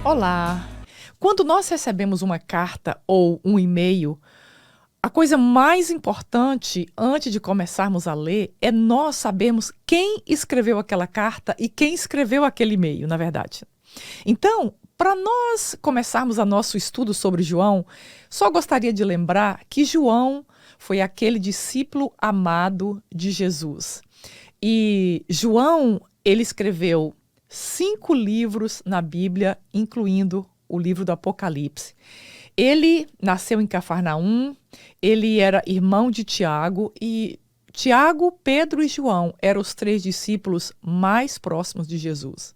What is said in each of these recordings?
Olá! Quando nós recebemos uma carta ou um e-mail, a coisa mais importante antes de começarmos a ler é nós sabermos quem escreveu aquela carta e quem escreveu aquele e-mail, na verdade. Então, para nós começarmos o nosso estudo sobre João, só gostaria de lembrar que João foi aquele discípulo amado de Jesus. E João, ele escreveu 5 livros na Bíblia, incluindo o livro do Apocalipse. Ele nasceu em Cafarnaum, ele era irmão de Tiago, e Tiago, Pedro e João eram os 3 discípulos mais próximos de Jesus.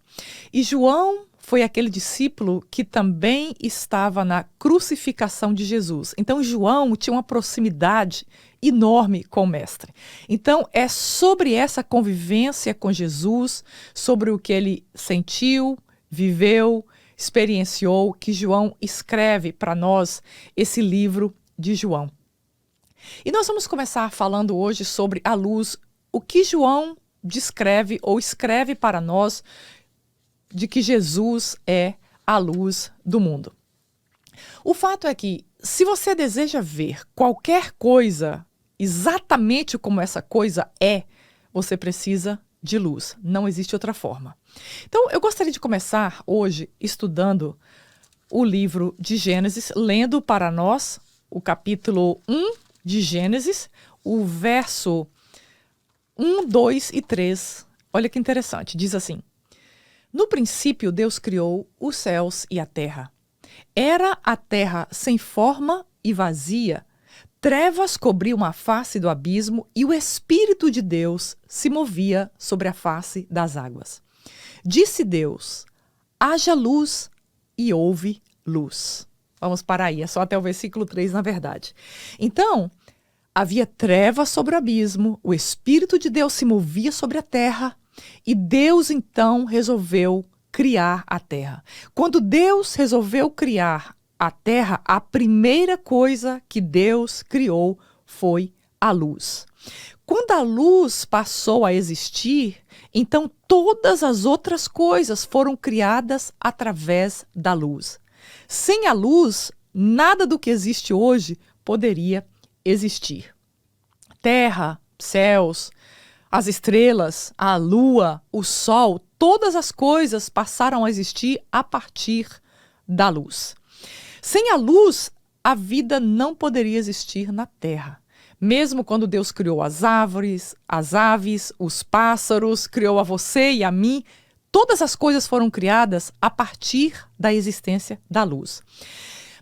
E João foi aquele discípulo que também estava na crucificação de Jesus. Então, João tinha uma proximidade enorme com o mestre. Então, é sobre essa convivência com Jesus, sobre o que ele sentiu, viveu, experienciou, que João escreve para nós esse livro de João. E nós vamos começar falando hoje sobre a luz, o que João descreve ou escreve para nós de que Jesus é a luz do mundo. O fato é que, se você deseja ver qualquer coisa exatamente como essa coisa é, você precisa de luz. Não existe outra forma. Então, eu gostaria de começar hoje estudando o livro de Gênesis, lendo para nós o capítulo 1 de Gênesis, o verso 1, 2 e 3. Olha que interessante, diz assim: No princípio, Deus criou os céus e a terra. Era a terra sem forma e vazia. Trevas cobriam a face do abismo e o Espírito de Deus se movia sobre a face das águas. Disse Deus: haja luz, e houve luz. Vamos parar aí, é só até o versículo 3, na verdade. Então, havia trevas sobre o abismo, o Espírito de Deus se movia sobre a terra, e Deus então resolveu criar a terra. Quando Deus resolveu criar a terra, a primeira coisa que Deus criou foi a luz. Quando a luz passou a existir, então todas as outras coisas foram criadas através da luz. Sem a luz, nada do que existe hoje poderia existir. Terra, céus, as estrelas, a lua, o sol, todas as coisas passaram a existir a partir da luz. Sem a luz, a vida não poderia existir na terra. Mesmo quando Deus criou as árvores, as aves, os pássaros, criou a você e a mim, todas as coisas foram criadas a partir da existência da luz.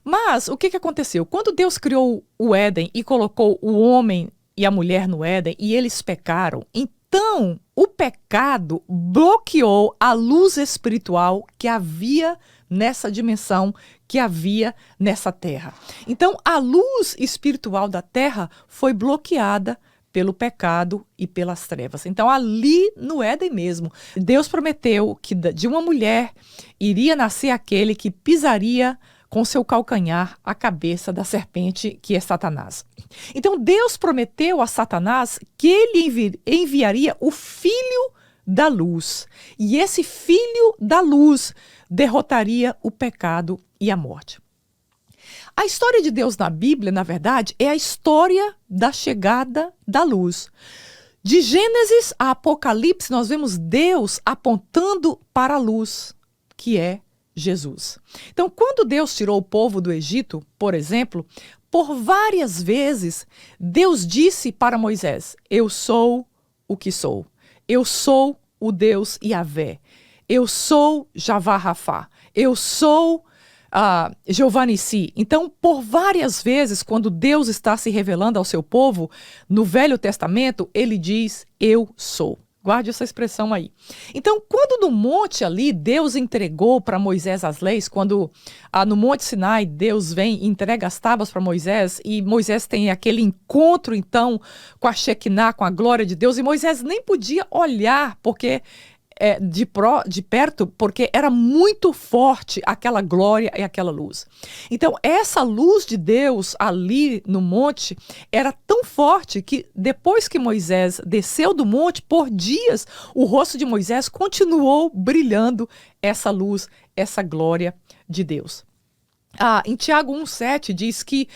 Mas o que aconteceu? Quando Deus criou o Éden e colocou o homem e a mulher no Éden, e eles pecaram, então o pecado bloqueou a luz espiritual que havia nessa dimensão, que havia nessa terra. Então a luz espiritual da terra foi bloqueada pelo pecado e pelas trevas. Então ali no Éden mesmo, Deus prometeu que de uma mulher iria nascer aquele que pisaria com seu calcanhar a cabeça da serpente, que é Satanás. Então Deus prometeu a Satanás que ele enviaria o Filho da Luz. E esse Filho da Luz derrotaria o pecado e a morte. A história de Deus na Bíblia, na verdade, é a história da chegada da luz. De Gênesis a Apocalipse, nós vemos Deus apontando para a luz, que é Jesus. Então, quando Deus tirou o povo do Egito, por exemplo, por várias vezes, Deus disse para Moisés: eu sou o que sou. Eu sou o Deus Yahvé. Eu sou Javá Rafá. Eu sou Jeová Nissi. Então, por várias vezes, quando Deus está se revelando ao seu povo, no Velho Testamento, ele diz: eu sou. Guarde essa expressão aí. Então, quando no monte ali, Deus entregou para Moisés as leis, quando no Monte Sinai, Deus vem e entrega as tábuas para Moisés, e Moisés tem aquele encontro, então, com a Shekinah, com a glória de Deus, e Moisés nem podia olhar, porque de perto, porque era muito forte aquela glória e aquela luz. Então, essa luz de Deus ali no monte era tão forte que depois que Moisés desceu do monte, por dias, o rosto de Moisés continuou brilhando essa luz, essa glória de Deus. Em Tiago 1,7 diz que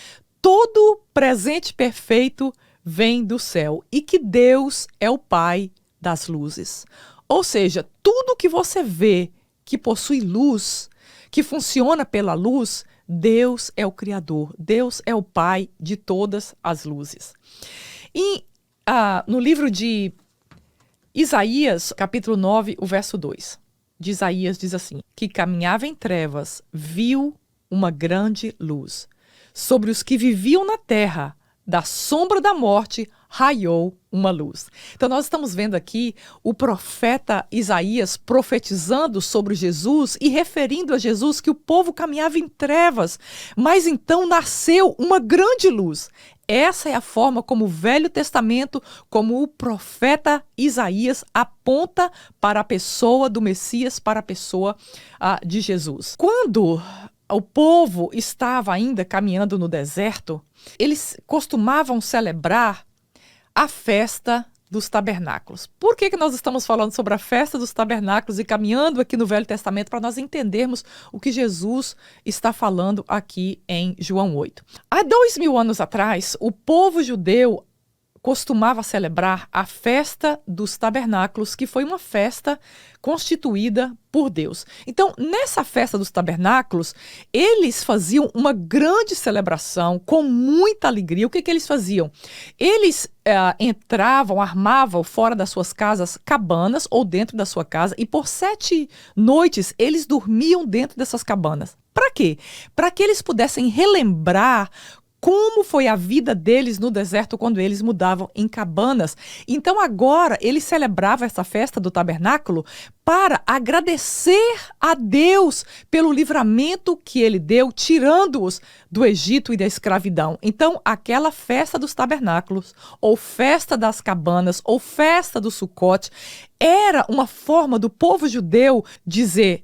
todo presente perfeito vem do céu e que Deus é o Pai das luzes. Ou seja, tudo que você vê que possui luz, que funciona pela luz, Deus é o Criador, Deus é o Pai de todas as luzes. E no livro de Isaías, capítulo 9, o verso 2, de Isaías diz assim: que caminhava em trevas, viu uma grande luz. Sobre os que viviam na terra, da sombra da morte, raiou uma luz. Então nós estamos vendo aqui o profeta Isaías profetizando sobre Jesus e referindo a Jesus que o povo caminhava em trevas, mas então nasceu uma grande luz. Essa é a forma como o Velho Testamento, como o profeta Isaías aponta para a pessoa do Messias, para a pessoa de Jesus. Quando o povo estava ainda caminhando no deserto, eles costumavam celebrar a festa dos tabernáculos. Por que nós estamos falando sobre a festa dos tabernáculos e caminhando aqui no Velho Testamento para nós entendermos o que Jesus está falando aqui em João 8? Há 2000 anos atrás, o povo judeu costumava celebrar a festa dos tabernáculos, que foi uma festa constituída por Deus. Então, nessa festa dos tabernáculos, eles faziam uma grande celebração com muita alegria. O que eles faziam? Eles entravam, armavam fora das suas casas cabanas ou dentro da sua casa e por 7 noites eles dormiam dentro dessas cabanas. Para quê? Para que eles pudessem relembrar como foi a vida deles no deserto quando eles mudavam em cabanas. Então agora eles celebravam essa festa do tabernáculo para agradecer a Deus pelo livramento que ele deu, tirando-os do Egito e da escravidão. Então aquela festa dos tabernáculos, ou festa das cabanas, ou festa do Sucote, era uma forma do povo judeu dizer: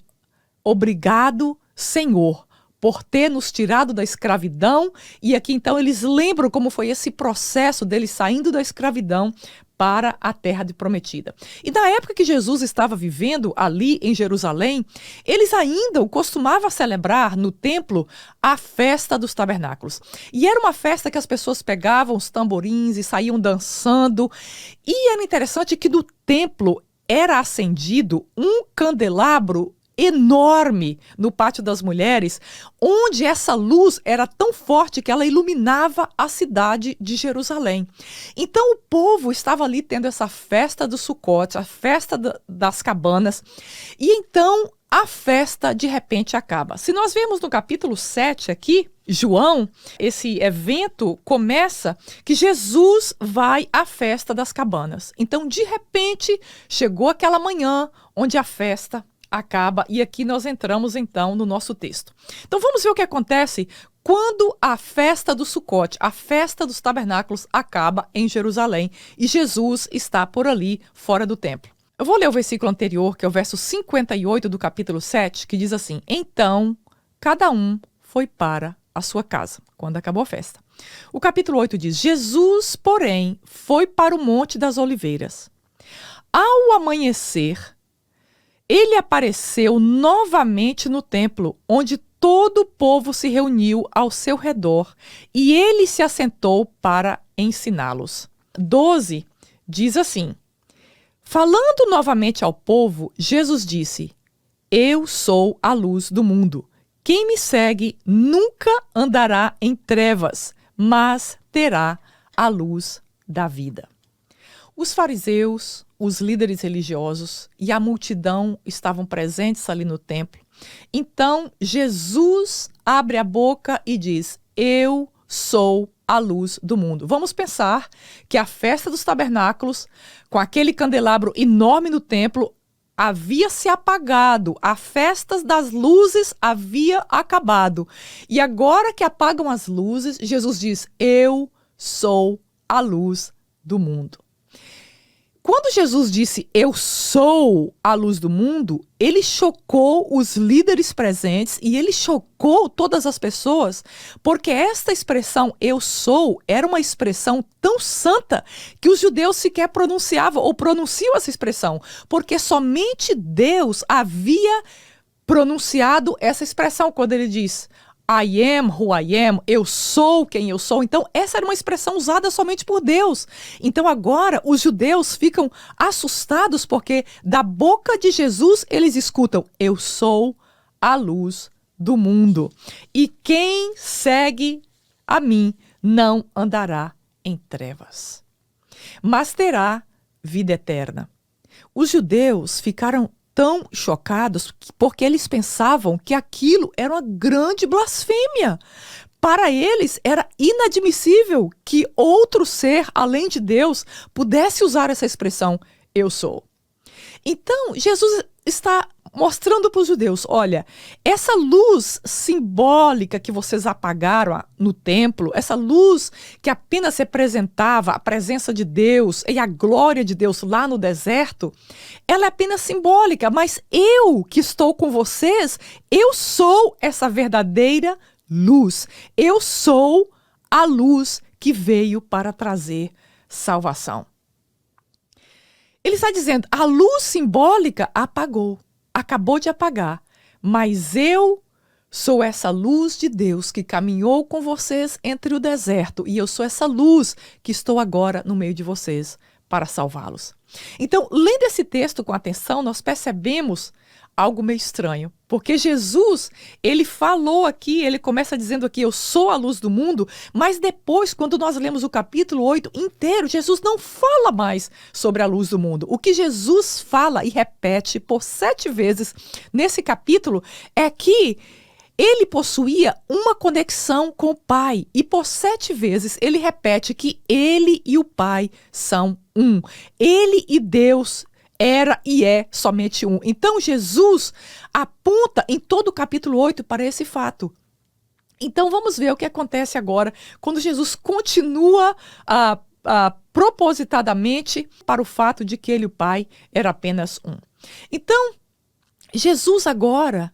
obrigado, Senhor, por ter nos tirado da escravidão. E aqui então eles lembram como foi esse processo deles saindo da escravidão para a terra prometida. E na época que Jesus estava vivendo ali em Jerusalém, eles ainda costumavam celebrar no templo a festa dos tabernáculos. E era uma festa que as pessoas pegavam os tamborins e saíam dançando. E era interessante que no templo era acendido um candelabro enorme no Pátio das Mulheres, onde essa luz era tão forte que ela iluminava a cidade de Jerusalém. Então o povo estava ali tendo essa festa do Sucote, a festa das cabanas, e então a festa de repente acaba. Se nós vemos no capítulo 7 aqui, João, esse evento começa que Jesus vai à festa das cabanas. Então de repente chegou aquela manhã onde a festa acaba, e aqui nós entramos então no nosso texto. Então vamos ver o que acontece quando a festa do Sucote, a festa dos tabernáculos, acaba em Jerusalém e Jesus está por ali fora do templo. Eu vou ler o versículo anterior, que é o verso 58 do capítulo 7, que diz assim: então cada um foi para a sua casa, quando acabou a festa. O capítulo 8 diz: Jesus, porém, foi para o Monte das Oliveiras. Ao amanhecer, ele apareceu novamente no templo, onde todo o povo se reuniu ao seu redor, e ele se assentou para ensiná-los. 12 diz assim: falando novamente ao povo, Jesus disse: eu sou a luz do mundo. Quem me segue nunca andará em trevas, mas terá a luz da vida. Os fariseus, os líderes religiosos e a multidão estavam presentes ali no templo. Então, Jesus abre a boca e diz: eu sou a luz do mundo. Vamos pensar que a festa dos tabernáculos, com aquele candelabro enorme no templo, havia se apagado, a festa das luzes havia acabado. E agora que apagam as luzes, Jesus diz: eu sou a luz do mundo. quando Jesus disse, eu sou a luz do mundo, ele chocou os líderes presentes e ele chocou todas as pessoas, porque esta expressão, eu sou, era uma expressão tão santa que os judeus sequer pronunciavam ou pronunciam essa expressão, porque somente Deus havia pronunciado essa expressão quando ele diz, I am who I am, eu sou quem eu sou. Então, essa era uma expressão usada somente por Deus. Então, agora, os judeus ficam assustados porque da boca de Jesus eles escutam, eu sou a luz do mundo. E quem segue a mim não andará em trevas, mas terá vida eterna. Os judeus ficaram tão chocados porque eles pensavam que aquilo era uma grande blasfêmia. Para eles era inadmissível que outro ser, além de Deus, pudesse usar essa expressão, eu sou. Então, Jesus está mostrando para os judeus, olha, essa luz simbólica que vocês apagaram no templo, essa luz que apenas representava a presença de Deus e a glória de Deus lá no deserto, ela é apenas simbólica, mas eu que estou com vocês, eu sou essa verdadeira luz. Eu sou a luz que veio para trazer salvação. Ele está dizendo, a luz simbólica apagou. Acabou de apagar, mas eu sou essa luz de Deus que caminhou com vocês entre o deserto e eu sou essa luz que estou agora no meio de vocês para salvá-los. Então, lendo esse texto com atenção, nós percebemos algo meio estranho, porque Jesus, ele falou aqui, ele começa dizendo aqui, eu sou a luz do mundo, mas depois, quando nós lemos o capítulo 8 inteiro, Jesus não fala mais sobre a luz do mundo. O que Jesus fala e repete por 7 vezes nesse capítulo é que ele possuía uma conexão com o Pai e por 7 vezes ele repete que ele e o Pai são um. Ele e Deus era e é somente um. Então, Jesus aponta em todo o capítulo 8 para esse fato. Então, vamos ver o que acontece agora quando Jesus continua propositadamente para o fato de que ele e o Pai eram apenas um. Então, Jesus agora,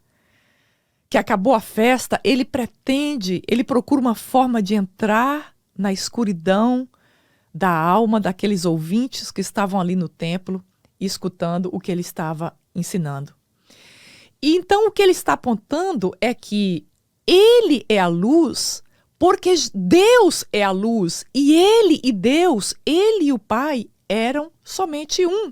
que acabou a festa, ele procura uma forma de entrar na escuridão da alma daqueles ouvintes que estavam ali no templo, escutando o que ele estava ensinando. E então o que ele está apontando é que ele é a luz, porque Deus é a luz, e ele e Deus, ele e o Pai eram somente um.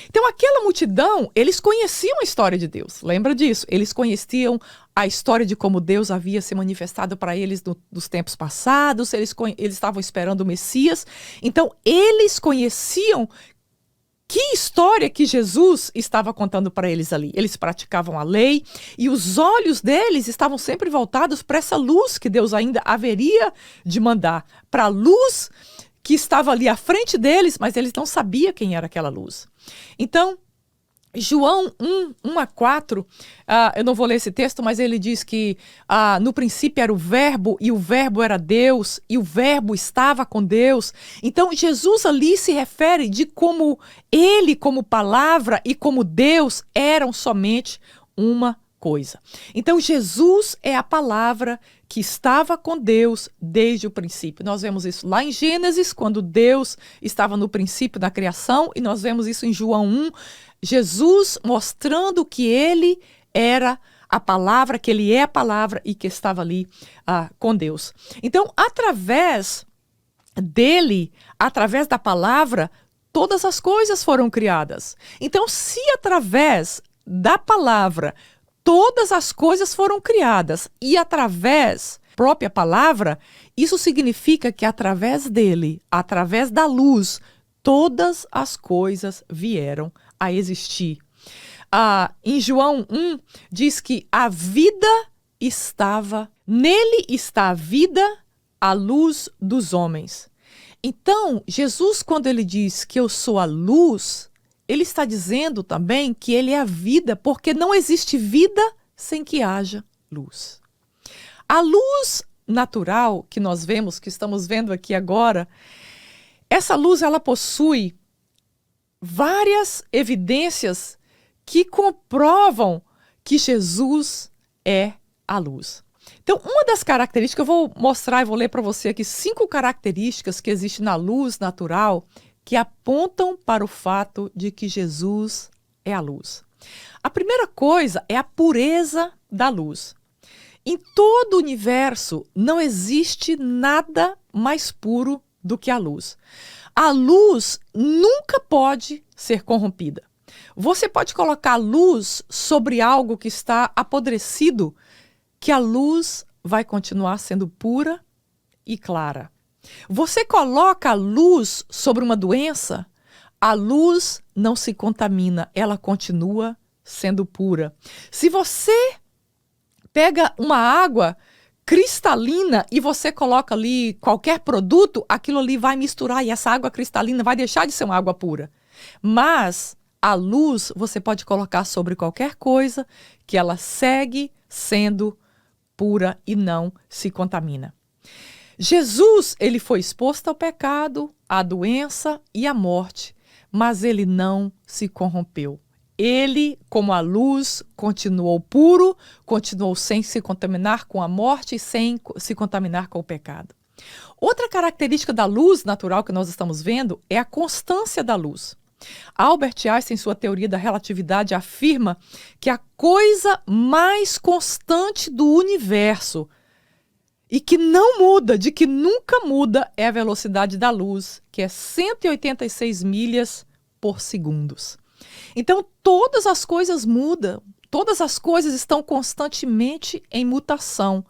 Então aquela multidão, eles conheciam a história de Deus, lembra disso? Eles conheciam a história de como Deus havia se manifestado para eles nos tempos passados, eles estavam esperando o Messias, então eles conheciam que história que Jesus estava contando para eles ali. Eles praticavam a lei e os olhos deles estavam sempre voltados para essa luz que Deus ainda haveria de mandar, para a luz que estava ali à frente deles, mas eles não sabiam quem era aquela luz. Então, João 1:4, eu não vou ler esse texto, mas ele diz que no princípio era o verbo, e o verbo era Deus, e o verbo estava com Deus. Então, Jesus ali se refere de como ele, como palavra e como Deus eram somente uma coisa. Então, Jesus é a palavra que estava com Deus desde o princípio. Nós vemos isso lá em Gênesis, quando Deus estava no princípio da criação, e nós vemos isso em João 1, Jesus mostrando que ele era a palavra, que ele é a palavra e que estava ali com Deus. Então, através dele, através da palavra, todas as coisas foram criadas. Então, se através da palavra todas as coisas foram criadas e através da própria palavra, isso significa que através dele, através da luz, todas as coisas vieram a existir. Em João 1, diz que a vida estava, nele está a vida, a luz dos homens. Então, Jesus, quando ele diz que eu sou a luz, ele está dizendo também que ele é a vida, porque não existe vida sem que haja luz. A luz natural que nós vemos, que estamos vendo aqui agora, essa luz ela possui várias evidências que comprovam que Jesus é a luz. Então, uma das características, eu vou mostrar e vou ler para você aqui 5 características que existem na luz natural que apontam para o fato de que Jesus é a luz. A primeira coisa é a pureza da luz. Em todo o universo não existe nada mais puro do que a luz. A luz nunca pode ser corrompida. Você pode colocar luz sobre algo que está apodrecido, que a luz vai continuar sendo pura e clara. Você coloca a luz sobre uma doença, a luz não se contamina, ela continua sendo pura. Se você pega uma água cristalina e você coloca ali qualquer produto, aquilo ali vai misturar e essa água cristalina vai deixar de ser uma água pura. Mas a luz você pode colocar sobre qualquer coisa que ela segue sendo pura e não se contamina. Jesus, ele foi exposto ao pecado, à doença e à morte, mas ele não se corrompeu. Ele, como a luz, continuou puro, continuou sem se contaminar com a morte e sem se contaminar com o pecado. Outra característica da luz natural que nós estamos vendo é a constância da luz. Albert Einstein, em sua teoria da relatividade, afirma que a coisa mais constante do universo e que não muda, de que nunca muda, é a velocidade da luz, que é 186 milhas por segundo. Então, todas as coisas mudam, todas as coisas estão constantemente em mutação,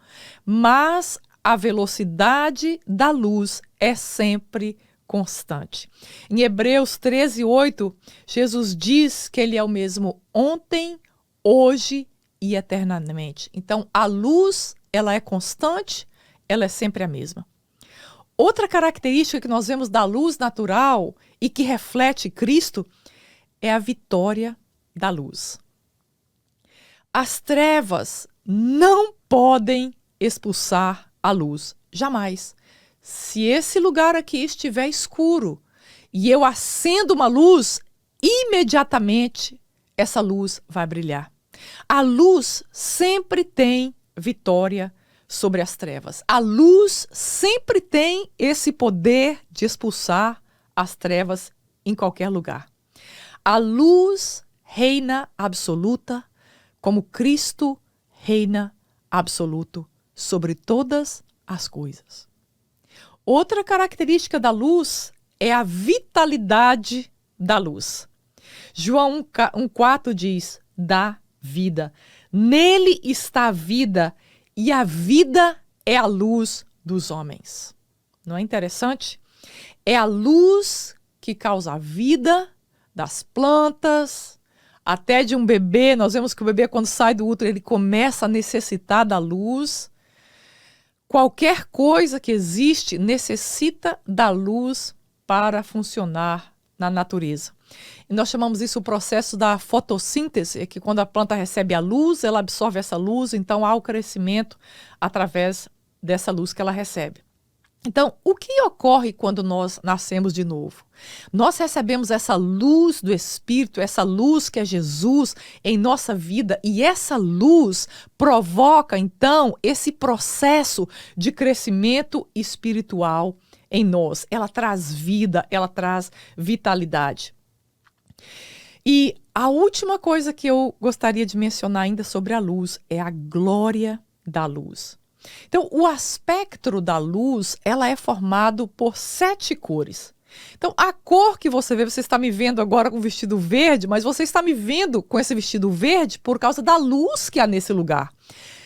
mas a velocidade da luz é sempre constante. Em Hebreus 13:8, Jesus diz que ele é o mesmo ontem, hoje e eternamente. Então, a luz, ela é constante, ela é sempre a mesma. Outra característica que nós vemos da luz natural e que reflete Cristo é a vitória da luz. As trevas não podem expulsar a luz, jamais. Se esse lugar aqui estiver escuro e eu acendo uma luz, imediatamente essa luz vai brilhar. A luz sempre tem vitória sobre as trevas. A luz sempre tem esse poder de expulsar as trevas em qualquer lugar. A luz reina absoluta, como Cristo reina absoluto sobre todas as coisas. Outra característica da luz é a vitalidade da luz. João 1,4 diz, dá vida. Nele está a vida e a vida é a luz dos homens. Não é interessante? É a luz que causa a vida das plantas, até de um bebê. Nós vemos que o bebê, quando sai do útero, ele começa a necessitar da luz. Qualquer coisa que existe necessita da luz para funcionar na natureza. E nós chamamos isso o processo da fotossíntese, que quando a planta recebe a luz, ela absorve essa luz, então há o crescimento através dessa luz que ela recebe. Então, o que ocorre quando nós nascemos de novo? Nós recebemos essa luz do Espírito, essa luz que é Jesus em nossa vida, e essa luz provoca, então, esse processo de crescimento espiritual em nós. Ela traz vida, ela traz vitalidade. E a última coisa que eu gostaria de mencionar ainda sobre a luz é a glória da luz. Então, o espectro da luz, ela é formado por 7 cores. Então, a cor que você vê, você está me vendo agora com vestido verde, mas você está me vendo com esse vestido verde por causa da luz que há nesse lugar.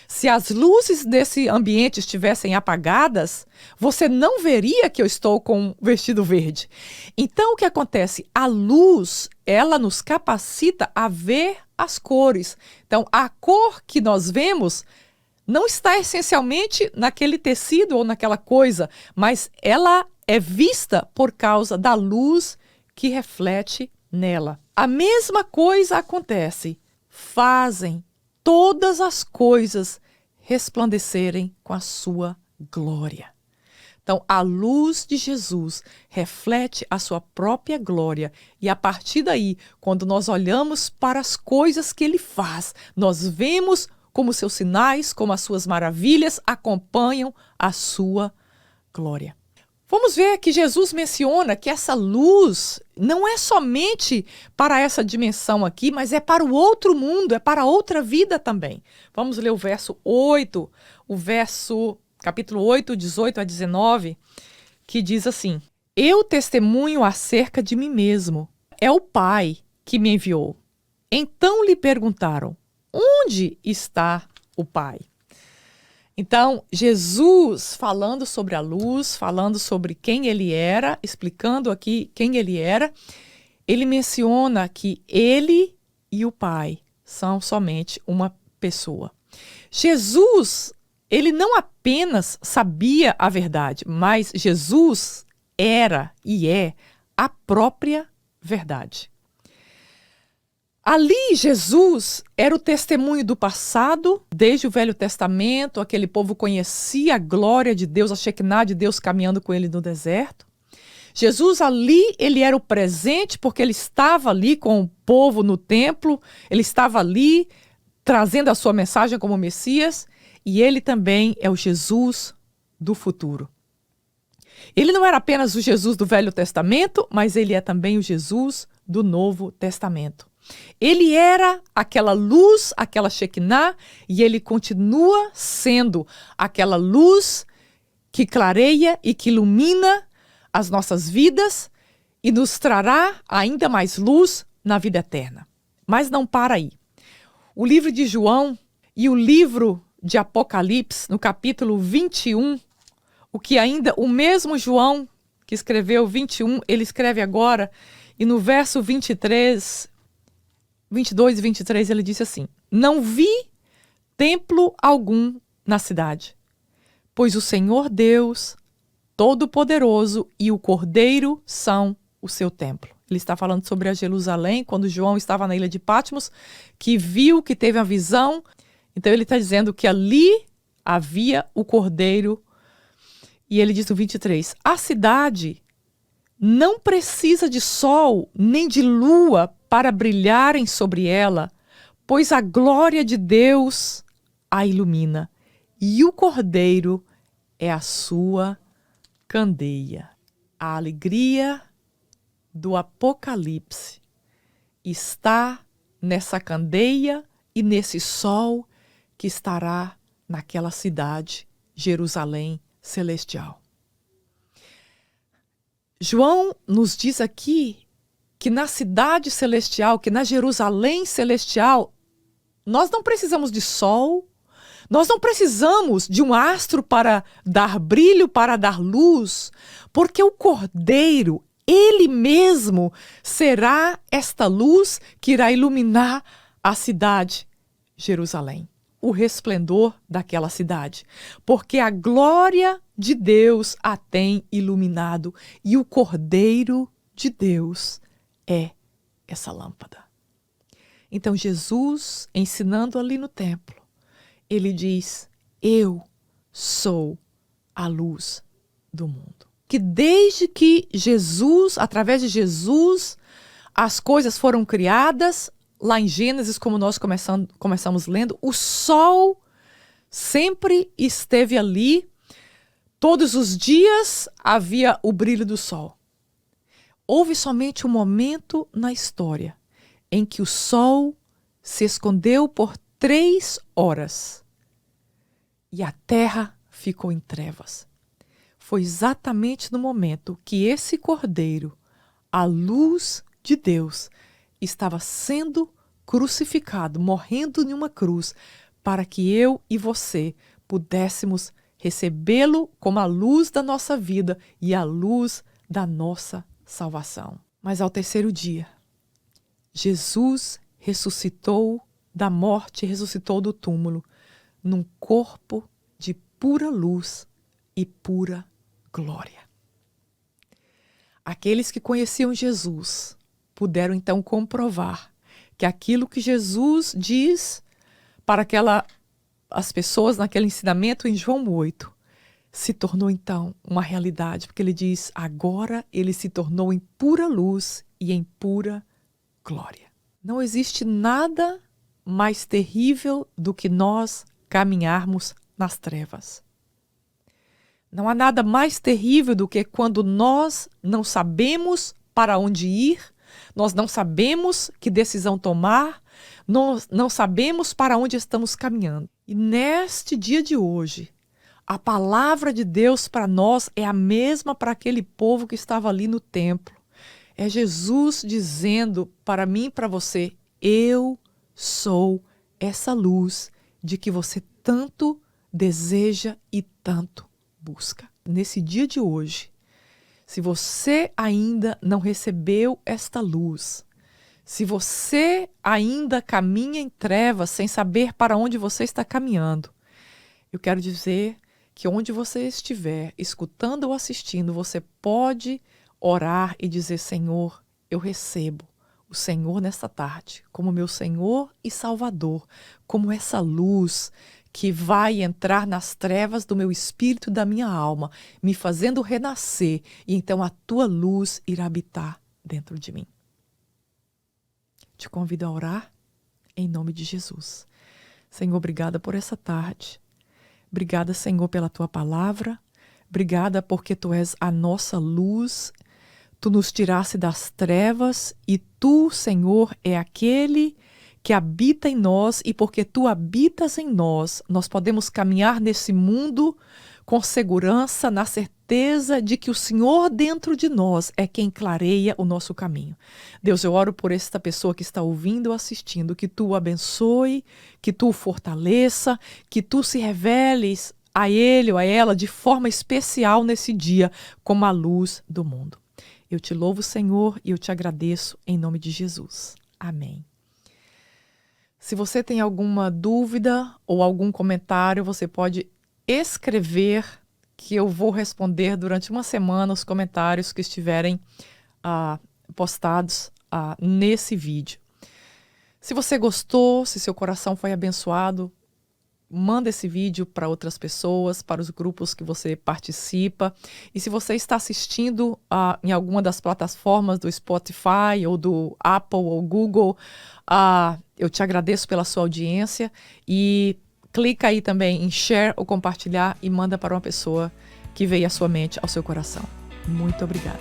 Se as luzes desse ambiente estivessem apagadas, você não veria que eu estou com vestido verde. Então, o que acontece? A luz, ela nos capacita a ver as cores. Então, a cor que nós vemos não está essencialmente naquele tecido ou naquela coisa, mas ela é vista por causa da luz que reflete nela. A mesma coisa acontece. Fazem todas as coisas resplandecerem com a sua glória. Então, a luz de Jesus reflete a sua própria glória. E a partir daí, quando nós olhamos para as coisas que ele faz, nós vemos como seus sinais, como as suas maravilhas acompanham a sua glória. Vamos ver que Jesus menciona que essa luz não é somente para essa dimensão aqui, mas é para o outro mundo, é para outra vida também. Vamos ler o verso 8, capítulo 8, 18 a 19, que diz assim: Eu testemunho acerca de mim mesmo, é o Pai que me enviou. Então lhe perguntaram: onde está o Pai? Então, Jesus falando sobre a luz, falando sobre quem ele era, explicando aqui quem ele era, ele menciona que ele e o Pai são somente uma pessoa. Jesus, ele não apenas sabia a verdade, mas Jesus era e é a própria verdade. Ali, Jesus era o testemunho do passado, desde o Velho Testamento, aquele povo conhecia a glória de Deus, a Shekinah de Deus caminhando com ele no deserto. Jesus ali, ele era o presente, porque ele estava ali com o povo no templo, ele estava ali trazendo a sua mensagem como Messias, e ele também é o Jesus do futuro. Ele não era apenas o Jesus do Velho Testamento, mas ele é também o Jesus do Novo Testamento. Ele era aquela luz, aquela Shekinah, e ele continua sendo aquela luz que clareia e que ilumina as nossas vidas e nos trará ainda mais luz na vida eterna. Mas não para aí. O livro de João e o livro de Apocalipse, no capítulo 21, o mesmo João que escreveu 21, ele escreve agora, e no verso 22 e 23, ele disse assim: Não vi templo algum na cidade, pois o Senhor Deus Todo-Poderoso e o Cordeiro são o seu templo. Ele está falando sobre a Jerusalém, quando João estava na ilha de Patmos, que viu, que teve a visão. Então ele está dizendo que ali havia o Cordeiro. E ele diz no 23, a cidade não precisa de sol nem de lua para brilharem sobre ela, pois a glória de Deus a ilumina, e o Cordeiro é a sua candeia. A alegria do Apocalipse está nessa candeia e nesse sol que estará naquela cidade, Jerusalém celestial. João nos diz aqui que na cidade celestial, que na Jerusalém celestial, nós não precisamos de sol, nós não precisamos de um astro para dar brilho, para dar luz, porque o Cordeiro, ele mesmo, será esta luz que irá iluminar a cidade Jerusalém, o resplendor daquela cidade, porque a glória de Deus a tem iluminado e o Cordeiro de Deus é essa lâmpada. Então Jesus, ensinando ali no templo, ele diz: eu sou a luz do mundo. Que desde que Jesus, através de Jesus, as coisas foram criadas, lá em Gênesis, como nós começamos lendo, o sol sempre esteve ali, todos os dias havia o brilho do sol. Houve somente um momento na história em que o sol se escondeu por 3 horas e a terra ficou em trevas. Foi exatamente no momento que esse Cordeiro, a luz de Deus, estava sendo crucificado, morrendo em uma cruz, para que eu e você pudéssemos recebê-lo como a luz da nossa vida e a luz da nossa salvação. Mas ao 3º dia, Jesus ressuscitou da morte, ressuscitou do túmulo, num corpo de pura luz e pura glória. Aqueles que conheciam Jesus puderam então comprovar que aquilo que Jesus diz para as pessoas naquele ensinamento em João 8 se tornou então uma realidade, porque ele diz, agora ele se tornou em pura luz e em pura glória. Não existe nada mais terrível do que nós caminharmos nas trevas. Não há nada mais terrível do que quando nós não sabemos para onde ir, nós não sabemos que decisão tomar, nós não sabemos para onde estamos caminhando. E neste dia de hoje, a palavra de Deus para nós é a mesma para aquele povo que estava ali no templo. É Jesus dizendo para mim e para você, eu sou essa luz de que você tanto deseja e tanto busca. Nesse dia de hoje, se você ainda não recebeu esta luz, se você ainda caminha em trevas sem saber para onde você está caminhando, eu quero dizer que onde você estiver, escutando ou assistindo, você pode orar e dizer, Senhor, eu recebo o Senhor nesta tarde como meu Senhor e Salvador, como essa luz que vai entrar nas trevas do meu espírito e da minha alma, me fazendo renascer, e então a tua luz irá habitar dentro de mim. Te convido a orar em nome de Jesus. Senhor, obrigada por essa tarde. Obrigada, Senhor, pela tua palavra. Obrigada porque tu és a nossa luz. Tu nos tiraste das trevas e tu, Senhor, é aquele que habita em nós, e porque tu habitas em nós, nós podemos caminhar nesse mundo com segurança, na certeza de que o Senhor dentro de nós é quem clareia o nosso caminho. Deus, eu oro por esta pessoa que está ouvindo ou assistindo, que tu o abençoe, que tu o fortaleça, que tu se reveles a ele ou a ela de forma especial nesse dia, como a luz do mundo. Eu te louvo, Senhor, e eu te agradeço em nome de Jesus. Amém. Se você tem alguma dúvida ou algum comentário, você pode escrever, que eu vou responder durante uma semana os comentários que estiverem postados nesse vídeo. Se você gostou, se seu coração foi abençoado, manda esse vídeo para outras pessoas, para os grupos que você participa. E se você está assistindo em alguma das plataformas do Spotify ou do Apple ou Google, eu te agradeço pela sua audiência. E clica aí também em share ou compartilhar e manda para uma pessoa que veio à sua mente, ao seu coração. Muito obrigada.